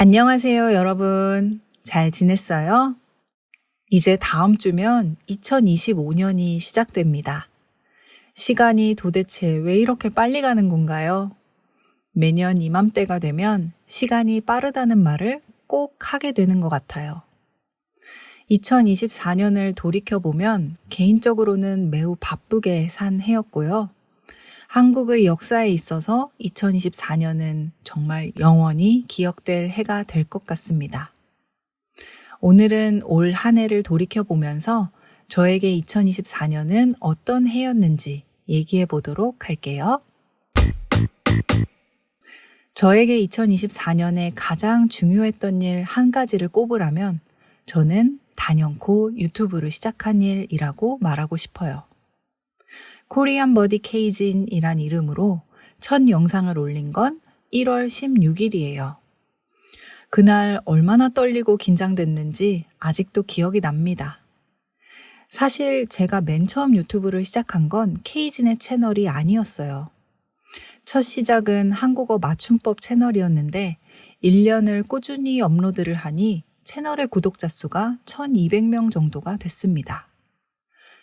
안녕하세요, 여러분. 잘 지냈어요? 이제 다음 주면 2025년이 시작됩니다. 시간이 도대체 왜 이렇게 빨리 가는 건가요? 매년 이맘때가 되면 시간이 빠르다는 말을 꼭 하게 되는 것 같아요. 2024년을 돌이켜보면 개인적으로는 매우 바쁘게 산 해였고요. 한국의 역사에 있어서 2024년은 정말 영원히 기억될 해가 될 것 같습니다. 오늘은 올 한 해를 돌이켜보면서 저에게 2024년은 어떤 해였는지 얘기해 보도록 할게요. 저에게 2024년에 가장 중요했던 일 한 가지를 꼽으라면 저는 단연코 유튜브를 시작한 일이라고 말하고 싶어요. 코리안 버디 케이진이란 이름으로 첫 영상을 올린 건 1월 16일이에요. 그날 얼마나 떨리고 긴장됐는지 아직도 기억이 납니다. 사실 제가 맨 처음 유튜브를 시작한 건 케이진의 채널이 아니었어요. 첫 시작은 한국어 맞춤법 채널이었는데 1년을 꾸준히 업로드를 하니 채널의 구독자 수가 1200명 정도가 됐습니다.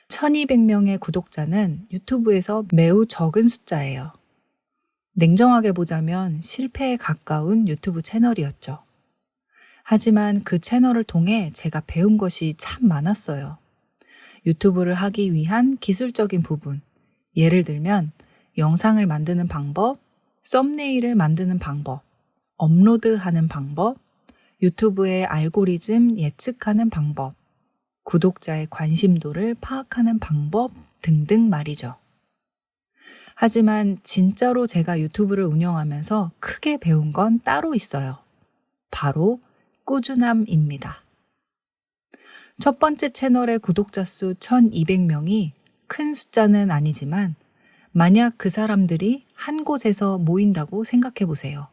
1200명의 구독자는 유튜브에서 매우 적은 숫자예요. 냉정하게 보자면 실패에 가까운 유튜브 채널이었죠. 하지만 그 채널을 통해 제가 배운 것이 참 많았어요. 유튜브를 하기 위한 기술적인 부분, 예를 들면 영상을 만드는 방법, 썸네일을 만드는 방법, 업로드하는 방법, 유튜브의 알고리즘 예측하는 방법, 구독자의 관심도를 파악하는 방법 등등 말이죠. 하지만 진짜로 제가 유튜브를 운영하면서 크게 배운 건 따로 있어요. 바로 꾸준함입니다. 첫 번째 채널의 구독자 수 1200명이 큰 숫자는 아니지만 만약 그 사람들이 한 곳에서 모인다고 생각해 보세요.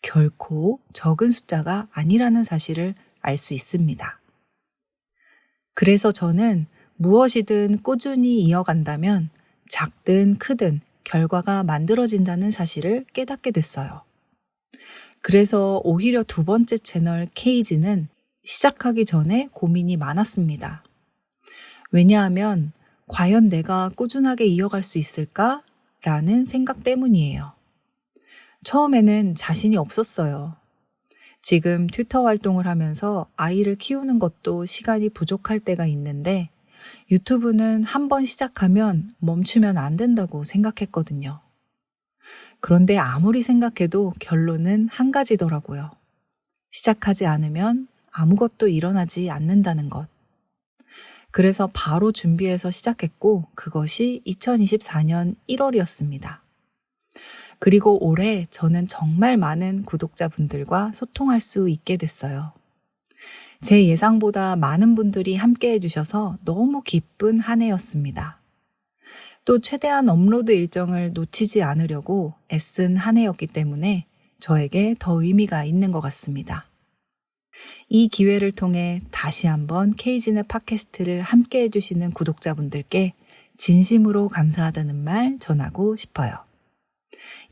결코 적은 숫자가 아니라는 사실을 알 수 있습니다. 그래서 저는 무엇이든 꾸준히 이어간다면 작든 크든 결과가 만들어진다는 사실을 깨닫게 됐어요. 그래서 오히려 두 번째 채널 케이지는 시작하기 전에 고민이 많았습니다. 왜냐하면 과연 내가 꾸준하게 이어갈 수 있을까? 라는 생각 때문이에요. 처음에는 자신이 없었어요. 지금 튜터 활동을 하면서 아이를 키우는 것도 시간이 부족할 때가 있는데 유튜브는 한번 시작하면 멈추면 안 된다고 생각했거든요. 그런데 아무리 생각해도 결론은 한 가지더라고요. 시작하지 않으면 아무것도 일어나지 않는다는 것. 그래서 바로 준비해서 시작했고 그것이 2024년 1월이었습니다. 그리고 올해 저는 정말 많은 구독자분들과 소통할 수 있게 됐어요. 제 예상보다 많은 분들이 함께 해주셔서 너무 기쁜 한 해였습니다. 또 최대한 업로드 일정을 놓치지 않으려고 애쓴 한 해였기 때문에 저에게 더 의미가 있는 것 같습니다. 이 기회를 통해 다시 한번 케이진의 팟캐스트를 함께 해주시는 구독자분들께 진심으로 감사하다는 말 전하고 싶어요.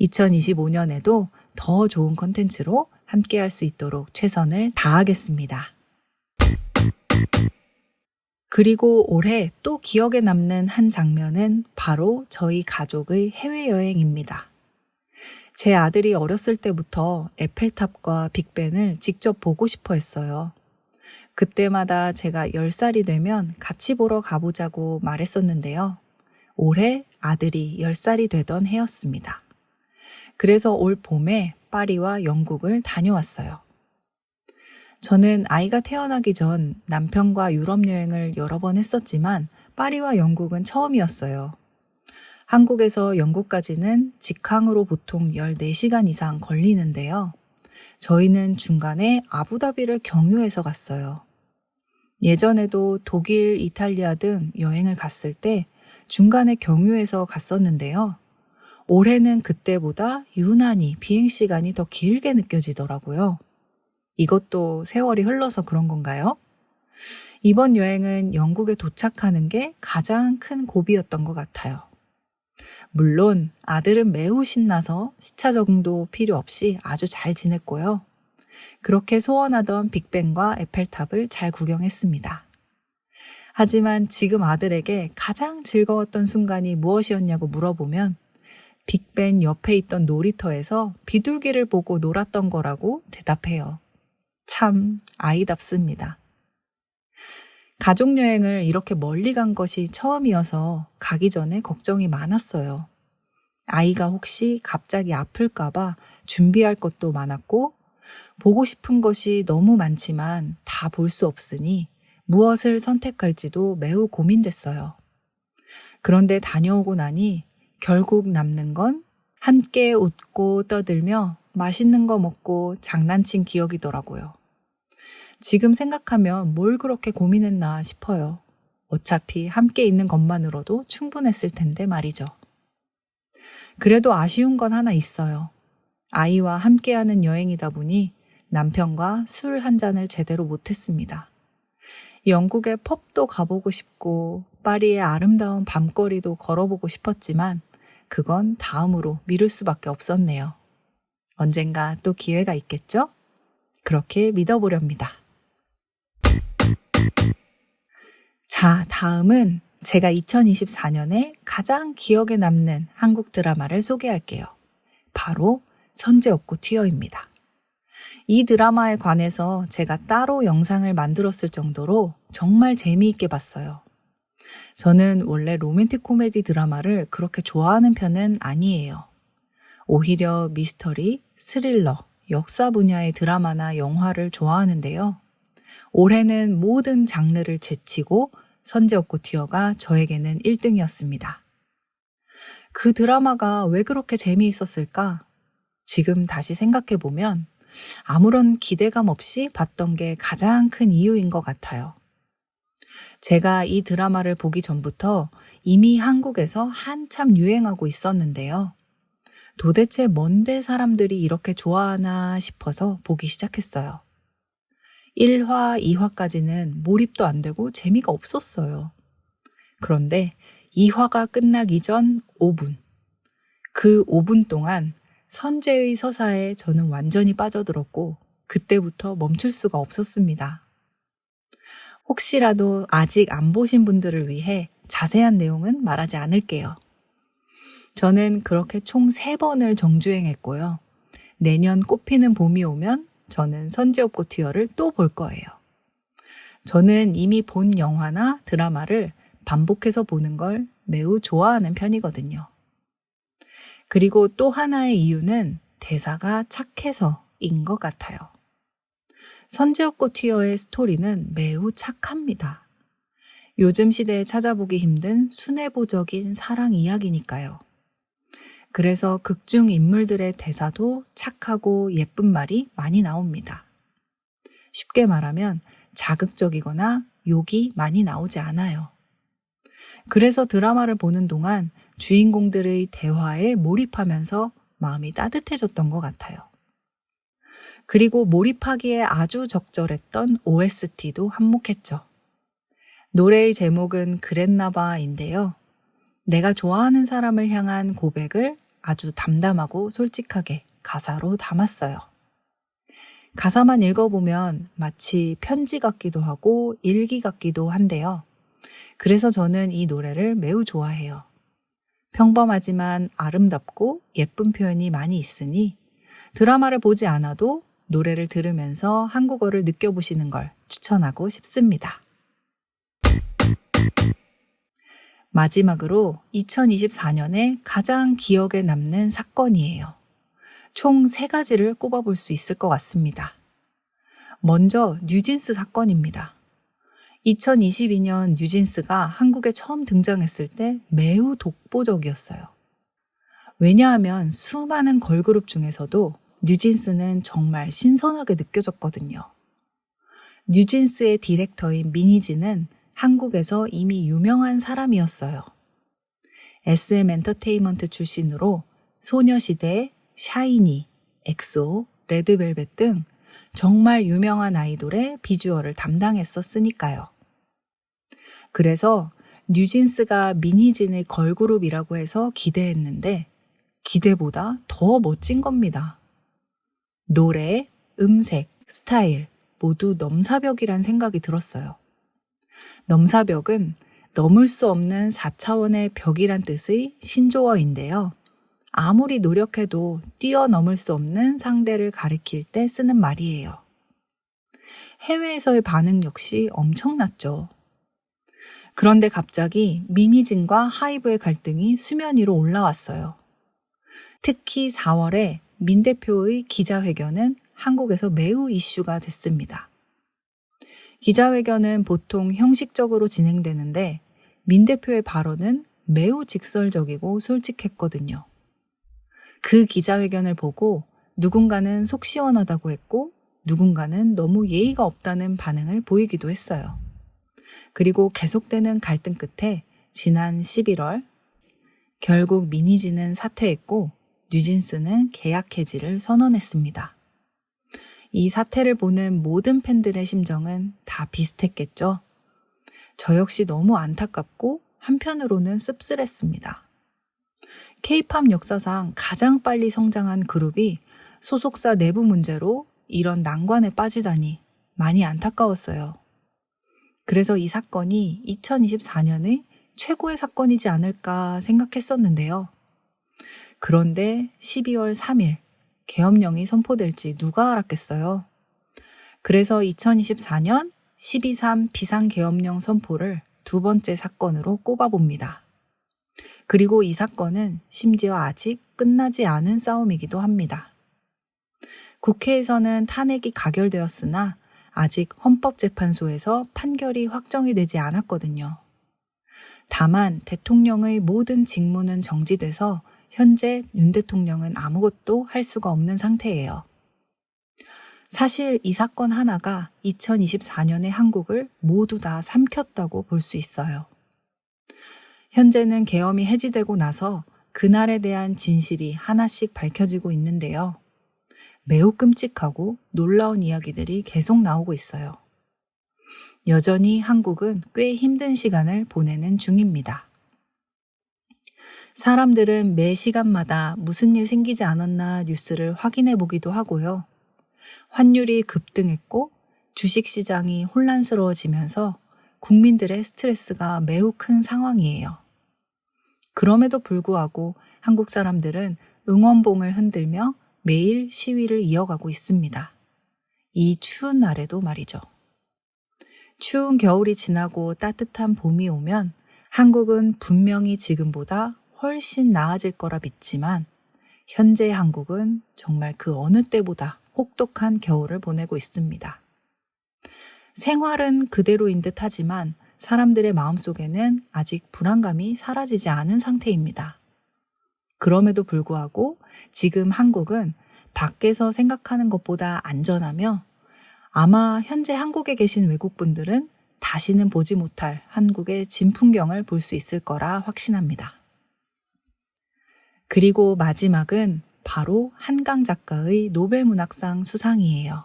2025년에도 더 좋은 콘텐츠로 함께 할 수 있도록 최선을 다하겠습니다. 그리고 올해 또 기억에 남는 한 장면은 바로 저희 가족의 해외여행입니다. 제 아들이 어렸을 때부터 에펠탑과 빅벤을 직접 보고 싶어 했어요. 그때마다 제가 10살이 되면 같이 보러 가보자고 말했었는데요. 올해 아들이 10살이 되던 해였습니다. 그래서 올 봄에 파리와 영국을 다녀왔어요. 저는 아이가 태어나기 전 남편과 유럽 여행을 여러 번 했었지만 파리와 영국은 처음이었어요. 한국에서 영국까지는 직항으로 보통 14시간 이상 걸리는데요. 저희는 중간에 아부다비를 경유해서 갔어요. 예전에도 독일, 이탈리아 등 여행을 갔을 때 중간에 경유해서 갔었는데요. 올해는 그때보다 유난히 비행시간이 더 길게 느껴지더라고요. 이것도 세월이 흘러서 그런 건가요? 이번 여행은 영국에 도착하는 게 가장 큰 고비였던 것 같아요. 물론 아들은 매우 신나서 시차 적응도 필요 없이 아주 잘 지냈고요. 그렇게 소원하던 빅벤과 에펠탑을 잘 구경했습니다. 하지만 지금 아들에게 가장 즐거웠던 순간이 무엇이었냐고 물어보면 빅벤 옆에 있던 놀이터에서 비둘기를 보고 놀았던 거라고 대답해요. 참 아이답습니다. 가족여행을 이렇게 멀리 간 것이 처음이어서 가기 전에 걱정이 많았어요. 아이가 혹시 갑자기 아플까봐 준비할 것도 많았고 보고 싶은 것이 너무 많지만 다 볼 수 없으니 무엇을 선택할지도 매우 고민됐어요. 그런데 다녀오고 나니 결국 남는 건 함께 웃고 떠들며 맛있는 거 먹고 장난친 기억이더라고요. 지금 생각하면 뭘 그렇게 고민했나 싶어요. 어차피 함께 있는 것만으로도 충분했을 텐데 말이죠. 그래도 아쉬운 건 하나 있어요. 아이와 함께하는 여행이다 보니 남편과 술 한 잔을 제대로 못했습니다. 영국의 펍도 가보고 싶고 파리의 아름다운 밤거리도 걸어보고 싶었지만 그건 다음으로 미룰 수밖에 없었네요. 언젠가 또 기회가 있겠죠? 그렇게 믿어보렵니다. 자, 다음은 제가 2024년에 가장 기억에 남는 한국 드라마를 소개할게요. 바로 선제op고 튀어입니다. 이 드라마에 관해서 제가 따로 영상을 만들었을 정도로 정말 재미있게 봤어요. 저는 원래 로맨틱 코미디 드라마를 그렇게 좋아하는 편은 아니에요. 오히려 미스터리, 스릴러, 역사 분야의 드라마나 영화를 좋아하는데요. 올해는 모든 장르를 제치고 선제op고 튀어가 저에게는 1등이었습니다. 그 드라마가 왜 그렇게 재미있었을까? 지금 다시 생각해보면 아무런 기대감 없이 봤던 게 가장 큰 이유인 것 같아요. 제가 이 드라마를 보기 전부터 이미 한국에서 한참 유행하고 있었는데요. 도대체 뭔데 사람들이 이렇게 좋아하나 싶어서 보기 시작했어요. 1화, 2화까지는 몰입도 안 되고 재미가 없었어요. 그런데 2화가 끝나기 전 5분. 그 5분 동안 선재의 서사에 저는 완전히 빠져들었고 그때부터 멈출 수가 없었습니다. 혹시라도 아직 안 보신 분들을 위해 자세한 내용은 말하지 않을게요. 저는 그렇게 총 3번을 정주행했고요. 내년 꽃피는 봄이 오면 저는 선제op고 튀어를 또 볼 거예요. 저는 이미 본 영화나 드라마를 반복해서 보는 걸 매우 좋아하는 편이거든요. 그리고 또 하나의 이유는 대사가 착해서인 것 같아요. 선제op고 튀어의 스토리는 매우 착합니다. 요즘 시대에 찾아보기 힘든 순애보적인 사랑 이야기니까요. 그래서 극중 인물들의 대사도 착하고 예쁜 말이 많이 나옵니다. 쉽게 말하면 자극적이거나 욕이 많이 나오지 않아요. 그래서 드라마를 보는 동안 주인공들의 대화에 몰입하면서 마음이 따뜻해졌던 것 같아요. 그리고 몰입하기에 아주 적절했던 OST도 한몫했죠. 노래의 제목은 그랬나봐인데요. 내가 좋아하는 사람을 향한 고백을 아주 담담하고 솔직하게 가사로 담았어요. 가사만 읽어보면 마치 편지 같기도 하고 일기 같기도 한데요. 그래서 저는 이 노래를 매우 좋아해요. 평범하지만 아름답고 예쁜 표현이 많이 있으니 드라마를 보지 않아도 노래를 들으면서 한국어를 느껴보시는 걸 추천하고 싶습니다. 마지막으로 2024년에 가장 기억에 남는 사건이에요. 총 3가지를 꼽아볼 수 있을 것 같습니다. 먼저 뉴진스 사건입니다. 2022년 뉴진스가 한국에 처음 등장했을 때 매우 독보적이었어요. 왜냐하면 수많은 걸그룹 중에서도 뉴진스는 정말 신선하게 느껴졌거든요. 뉴진스의 디렉터인 미니지는 한국에서 이미 유명한 사람이었어요. SM 엔터테인먼트 출신으로 소녀시대, 샤이니, 엑소, 레드벨벳 등 정말 유명한 아이돌의 비주얼을 담당했었으니까요. 그래서 뉴진스가 미니진의 걸그룹이라고 해서 기대했는데 기대보다 더 멋진 겁니다. 노래, 음색, 스타일 모두 넘사벽이란 생각이 들었어요. 넘사벽은 넘을 수 없는 4차원의 벽이란 뜻의 신조어인데요. 아무리 노력해도 뛰어넘을 수 없는 상대를 가리킬 때 쓰는 말이에요. 해외에서의 반응 역시 엄청났죠. 그런데 갑자기 미니진과 하이브의 갈등이 수면 위로 올라왔어요. 특히 4월에 민 대표의 기자회견은 한국에서 매우 이슈가 됐습니다. 기자회견은 보통 형식적으로 진행되는데 민 대표의 발언은 매우 직설적이고 솔직했거든요. 그 기자회견을 보고 누군가는 속 시원하다고 했고 누군가는 너무 예의가 없다는 반응을 보이기도 했어요. 그리고 계속되는 갈등 끝에 지난 11월 결국 미니진은 사퇴했고 뉴진스는 계약 해지를 선언했습니다. 이 사태를 보는 모든 팬들의 심정은 다 비슷했겠죠. 저 역시 너무 안타깝고 한편으로는 씁쓸했습니다. K-팝 역사상 가장 빨리 성장한 그룹이 소속사 내부 문제로 이런 난관에 빠지다니 많이 안타까웠어요. 그래서 이 사건이 2024년의 최고의 사건이지 않을까 생각했었는데요. 그런데 12월 3일 계엄령이 선포될지 누가 알았겠어요. 그래서 2024년 12.3 비상계엄령 선포를 두 번째 사건으로 꼽아봅니다. 그리고 이 사건은 심지어 아직 끝나지 않은 싸움이기도 합니다. 국회에서는 탄핵이 가결되었으나 아직 헌법재판소에서 판결이 확정이 되지 않았거든요. 다만 대통령의 모든 직무는 정지돼서 현재 윤 대통령은 아무것도 할 수가 없는 상태예요. 사실 이 사건 하나가 2024년의 한국을 모두 다 삼켰다고 볼 수 있어요. 현재는 계엄이 해지되고 나서 그날에 대한 진실이 하나씩 밝혀지고 있는데요. 매우 끔찍하고 놀라운 이야기들이 계속 나오고 있어요. 여전히 한국은 꽤 힘든 시간을 보내는 중입니다. 사람들은 매 시간마다 무슨 일 생기지 않았나 뉴스를 확인해 보기도 하고요. 환율이 급등했고 주식시장이 혼란스러워지면서 국민들의 스트레스가 매우 큰 상황이에요. 그럼에도 불구하고 한국 사람들은 응원봉을 흔들며 매일 시위를 이어가고 있습니다. 이 추운 날에도 말이죠. 추운 겨울이 지나고 따뜻한 봄이 오면 한국은 분명히 지금보다 훨씬 나아질 거라 믿지만 현재 한국은 정말 그 어느 때보다 혹독한 겨울을 보내고 있습니다. 생활은 그대로인 듯 하지만 사람들의 마음속에는 아직 불안감이 사라지지 않은 상태입니다. 그럼에도 불구하고 지금 한국은 밖에서 생각하는 것보다 안전하며 아마 현재 한국에 계신 외국분들은 다시는 보지 못할 한국의 진풍경을 볼 수 있을 거라 확신합니다. 그리고 마지막은 바로 한강 작가의 노벨문학상 수상이에요.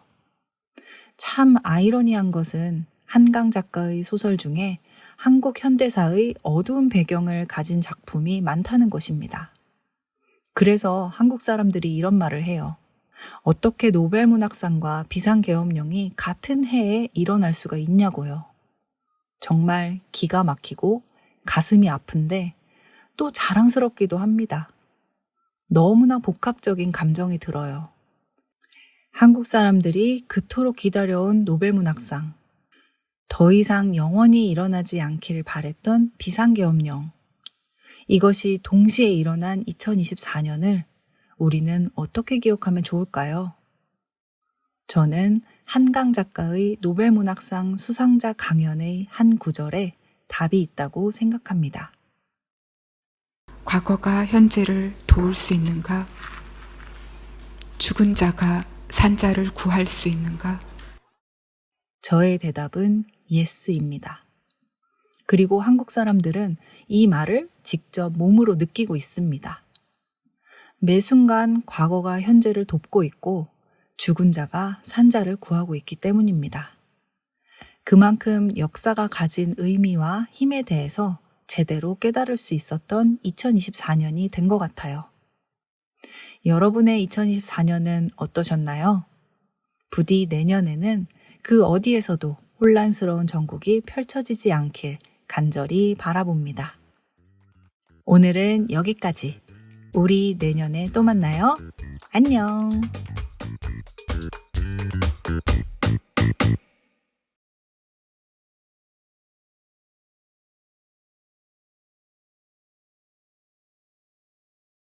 참 아이러니한 것은 한강 작가의 소설 중에 한국 현대사의 어두운 배경을 가진 작품이 많다는 것입니다. 그래서 한국 사람들이 이런 말을 해요. 어떻게 노벨문학상과 비상계엄령이 같은 해에 일어날 수가 있냐고요. 정말 기가 막히고 가슴이 아픈데 또 자랑스럽기도 합니다. 너무나 복합적인 감정이 들어요. 한국 사람들이 그토록 기다려온 노벨문학상, 더 이상 영원히 일어나지 않길 바랬던 비상계엄령, 이것이 동시에 일어난 2024년을 우리는 어떻게 기억하면 좋을까요? 저는 한강 작가의 노벨문학상 수상자 강연의 한 구절에 답이 있다고 생각합니다. 과거가 현재를 도울 수 있는가? 죽은 자가 산 자를 구할 수 있는가? 저의 대답은 예스입니다. 그리고 한국 사람들은 이 말을 직접 몸으로 느끼고 있습니다. 매 순간 과거가 현재를 돕고 있고 죽은 자가 산 자를 구하고 있기 때문입니다. 그만큼 역사가 가진 의미와 힘에 대해서 제대로 깨달을 수 있었던 2024년이 된 것 같아요. 여러분의 2024년은 어떠셨나요? 부디 내년에는 그 어디에서도 혼란스러운 전국이 펼쳐지지 않길 간절히 바라봅니다. 오늘은 여기까지. 우리 내년에 또 만나요. 안녕.